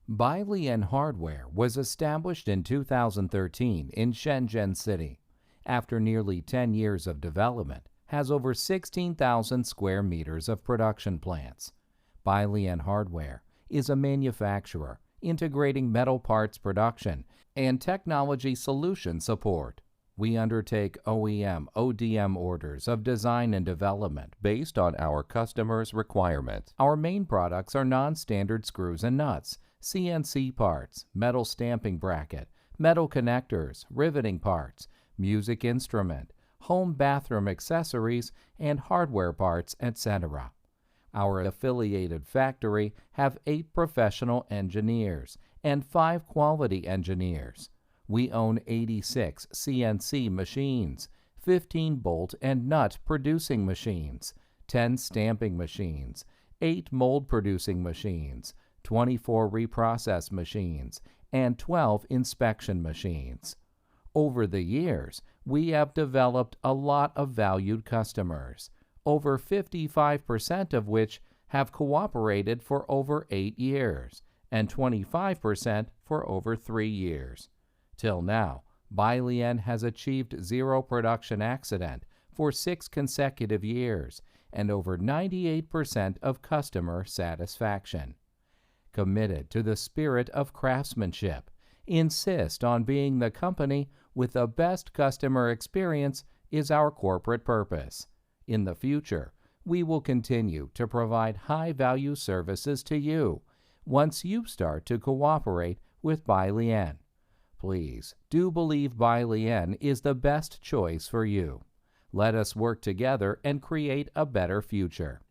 Bailian Hardware was established in 2013 in Shenzhen City. After nearly 10 years of development, has over 16,000 square meters of production plants. Bailian Hardware is a manufacturer integrating metal parts production and technology solution support. We undertake OEM/ODM orders of design and development based on our customers' requirements. Our main products are non-standard screws and nuts, CNC parts, metal stamping bracket, metal connectors, riveting parts, music instrument, home bathroom accessories, and hardware parts, etc. Our affiliated factory have 8 professional engineers and 5 quality engineers. We own 86 CNC machines, 15 bolt and nut producing machines, 10 stamping machines, 8 mold producing machines, 24 reprocess machines, and 12 inspection machines. Over the years, we have developed a lot of valued customers, over 55% of which have cooperated for over 8 years, and 25% for over 3 years. Till now, Bailian has achieved 0 production accident for 6 consecutive years and over 98% of customer satisfaction. Committed to the spirit of craftsmanship, insist on being the company with the best customer experience is our corporate purpose. In the future, we will continue to provide high-value services to you once you start to cooperate with Bailian. Please do believe Bailian is the best choice for you. Let us work together and create a better future.